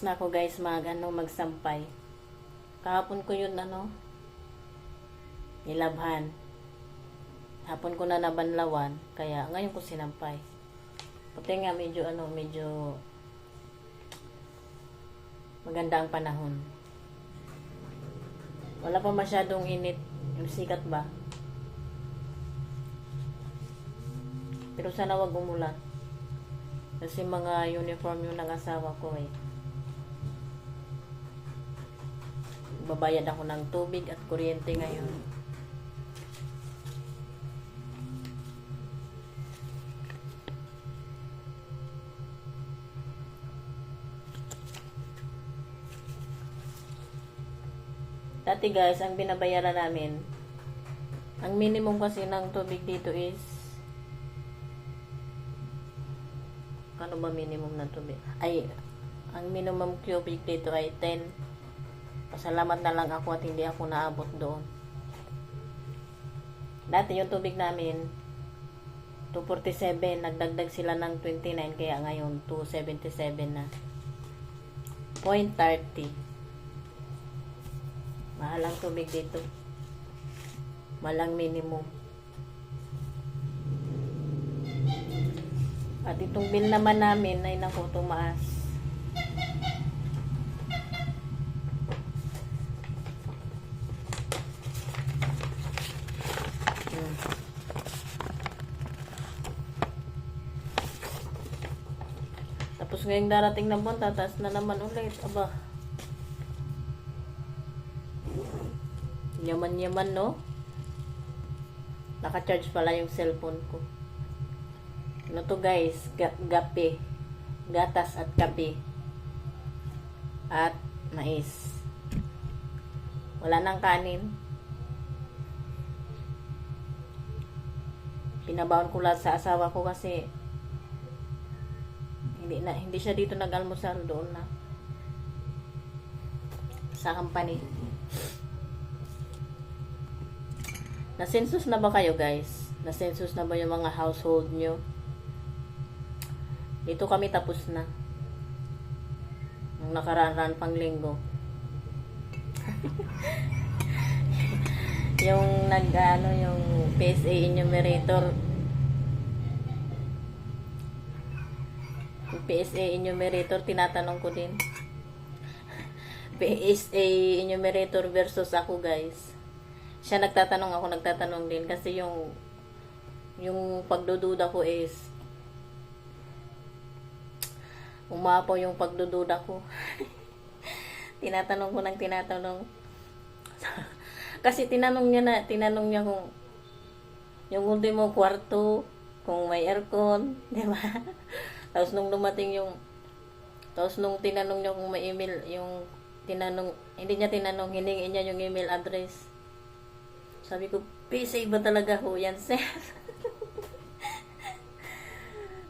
Tapos na ako guys magsampay. Kahapon ko yun nilabhan. Hapon ko na nabanlawan, kaya ngayon ko sinampay. Pati nga medyo maganda ang panahon. Wala pa masyadong init, yung sikat ba? Pero sana wag umulan. Kasi mga uniform yung ng asawa ko eh. Babayad ako ng tubig at kuryente ngayon. Dati guys, ang binabayaran namin, ang minimum kasi ng tubig dito is, ano ba minimum ng tubig? Ay, ang minimum cubic dito ay 10. Pasalamat na lang ako at hindi ako naabot doon. Dati yung tubig namin 247, nagdagdag sila ng 29, kaya ngayon 277 na. 0.30. Mahal ang tubig dito. Malang minimum. At itong bill naman namin ay naku, tumaas. Tapos ngayong darating na buwan, tataas na naman ulit. Aba. Yaman-yaman, no? Naka-charge pala yung cellphone ko. Ano to guys? Gape. Gatas at kape. At mais. Wala nang kanin. Pinabaon ko lahat sa asawa ko kasi hindi siya dito nag-almusal, doon na sa company. Na-census na ba kayo guys? Na-census na ba yung mga household nyo? Dito kami tapos na. Nung nakaraan pang linggo. Yung yung PSA enumerator. Yung PSA enumerator, tinatanong ko din. PSA enumerator versus ako guys. Siya nagtatanong, ako nagtatanong din. Kasi yung pagdududa ko is umapaw yung pagdududa ko. Tinatanong ko ng tinatanong. Kasi tinanong niya kung yung ultimo kwarto, kung may aircon, di ba? Tapos nung tinanong niya kung may email, hindi niya hiningi niya yung email address. Sabi ko, PC ba talaga ho yan, sir?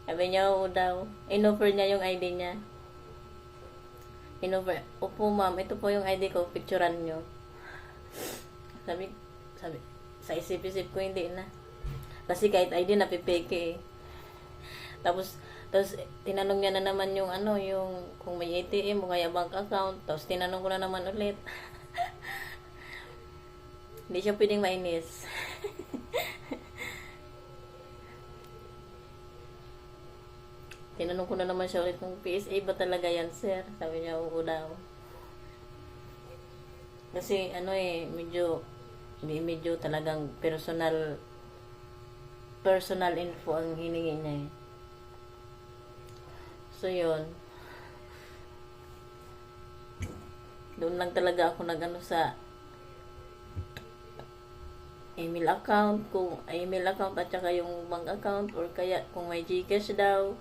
Sabi niya, oo daw. Inoffer niya yung ID niya. Opo ma'am, ito po yung ID ko, picturean nyo. Sabi, sa isip-isip ko hindi na. Kasi kahit ID napipeke eh. Tapos tinanong niya na naman yung kung may ATM o kaya bank account. Tapos tinanong ko na naman ulit. Hindi siya pwedeng mainis. Tinanong ko na naman siya ulit kung PSA ba talaga yan, sir? Sabi niya, oo daw. Kasi medyo talagang personal info ang hiningi niya eh. So yun. Doon lang talaga ako sa email account, at saka yung bank account, or kaya kung may GCash daw.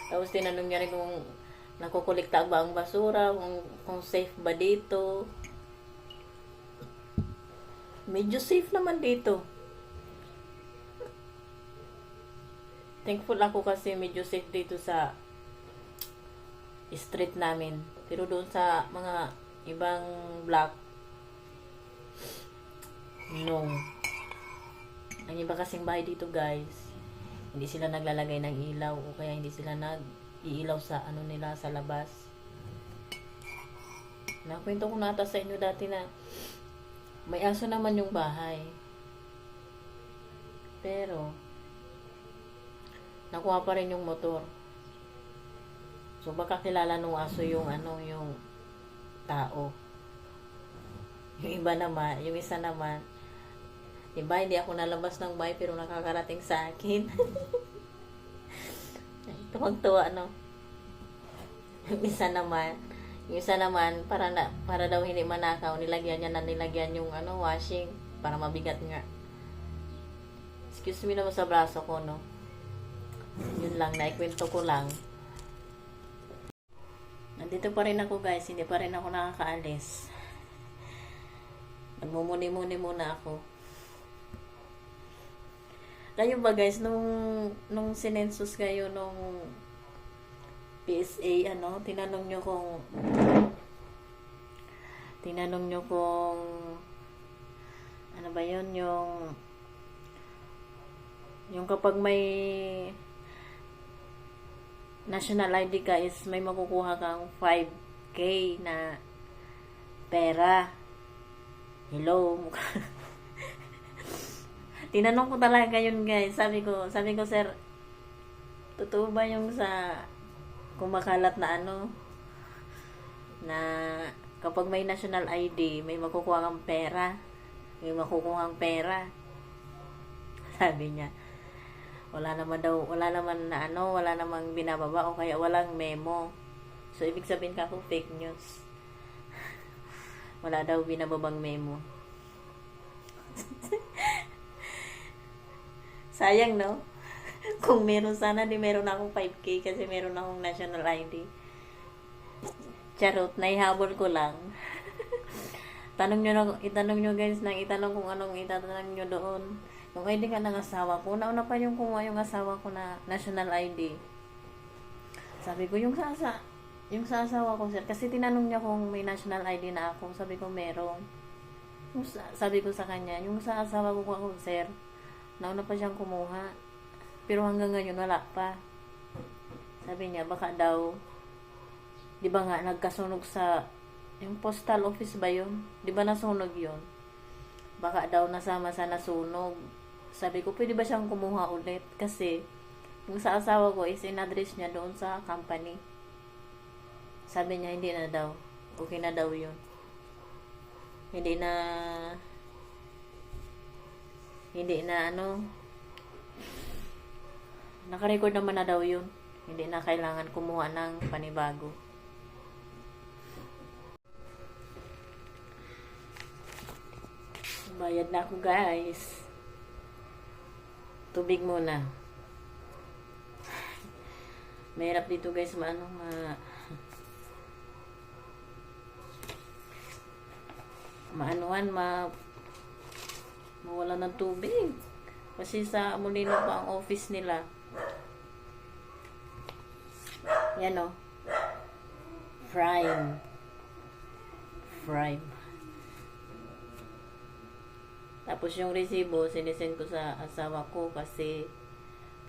Tapos tinanong niya rin kung nakukulikta ba ang basura, kung safe ba dito. Medyo safe naman dito. Thankful ako kasi medyo safe dito sa street namin. Pero doon sa mga ibang block, no. Ang iba kasing bahay dito guys, hindi sila naglalagay ng ilaw o kaya hindi sila iilaw sa ano nila sa labas. Nakwento ko na ata sa inyo dati na may aso naman yung bahay. Pero nakuha pa rin yung motor. So baka kilala nung aso yung ano, yung tao. Yung iba naman, yung isa naman, iba hindi ako nalabas ng bahay pero nakakarating sa akin. Tuwag-tuwa, no? Yung isa naman para daw hindi manakaw, nilagyan yung ano, washing para mabigat nga. Excuse me naman sa braso ko, no? Yun lang, naikwento ko lang. Nandito pa rin ako, guys. Hindi pa rin ako nakakaalis. Nagmumuni-muni muna ako. Kayo ba, guys, nung sinensus kayo nung PSA, ano, tinanong nyo kung ano ba yun, yung kapag may national ID ka is may makukuha kang 5K na pera. Hello. Tinanong ko talaga yun, guys. Sabi ko, sir, totoo ba yung sa kumakalat na ano, na kapag may national ID, may makukuha kang pera? May makukuha kang pera. Sabi niya, wala naman binababa o kaya walang memo. So, ibig sabihin ka kung fake news. Wala daw binababang memo. Sayang, no? Kung meron sana, di meron akong 5K kasi meron akong national ID. Charot, naihabol ko lang. Itanong nyo guys, kung anong itatanong nyo doon. Yung ID ka ng asawa ko, nauna pa yung kumuha yung asawa ko na national ID. Sabi ko, yung sa asawa ko, sir, kasi tinanong niya kung may national ID na ako. Sabi ko, meron. Sabi ko sa kanya, yung sa asawa ko ako, sir, nauna pa siyang kumuha. Pero hanggang ngayon, wala pa. Sabi niya, baka daw, di ba nga, nagkasunog sa, yung postal office ba yun? Di ba nasunog yun? Baka daw nasama sa nasunog. Sabi ko, pwede ba siyang kumuha ulit? Kasi, yung sa asawa ko is in-address niya doon sa company. Sabi niya, hindi na daw. Okay na daw yun. Hindi na ano, naka-record naman na daw yun. Hindi na kailangan kumuha ng panibago. Bayad na ako, guys. Tubig muna. Mahirap dito, guys, mawala ng tubig. Kasi sa Molino pa ang office nila. Yan, o. Prime. Tapos yung resibo, sinisend ko sa asawa ko kasi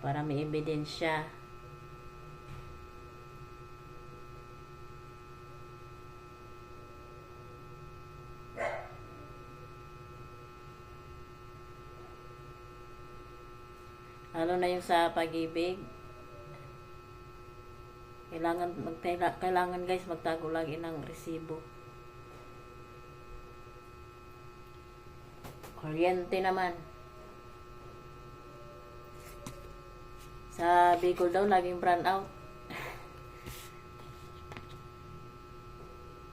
para may ebidensya. Lalo na yung sa pag-ibig. Kailangan guys magtago lagi ng resibo. Kuryente naman. Sa Bicol daw, laging brand out.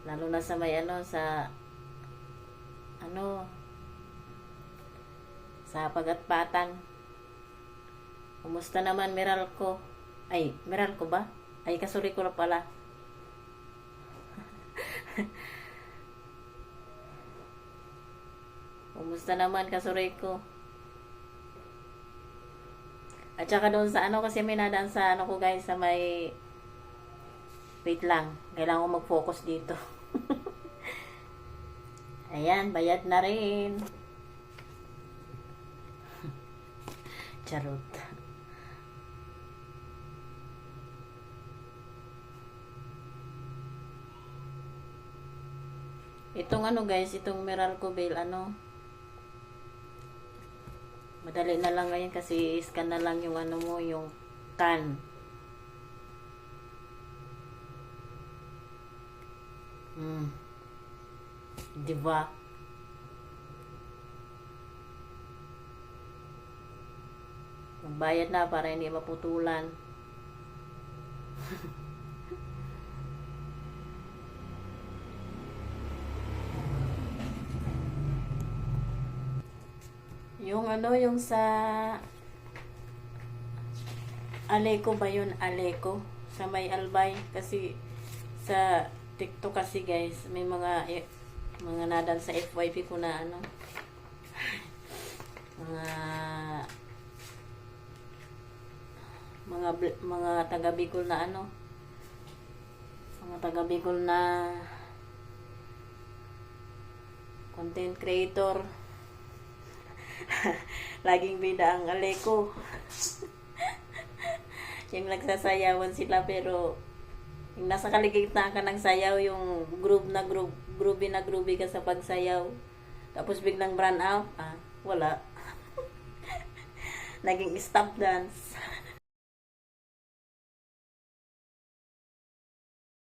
Lalo na sa may sa Pagatpatan. Kumusta naman, Meralco? Ay, Meralco ba? Ay, Kasuriko na pala. Kumusta naman, Kasuriko? At saka doon sa kasi may nadaan sa ko guys, sa may, wait lang, kailangan ko mag-focus dito. Ayan, bayad na rin. Charot. Itong ano guys, itong Meralco Veil, ano, madali na lang ngayon kasi scan na lang yung ano mo, yung tan. Diba? Magbayad na para hindi maputulan. Yung ano, yung sa Aleco ba yun? Aleco. Sa may Albay. Kasi sa TikTok kasi guys, may mga nadan sa FYP ko na ano. Mga taga Bicol na ano. Mga taga Bicol na content creator. Laging bida ang Aleco. Yung nagsasayawan sila pero yung nasa kaligitnaan ka ng sayaw, yung groovy ka sa pagsayaw. Tapos biglang run out, wala. Naging stop dance.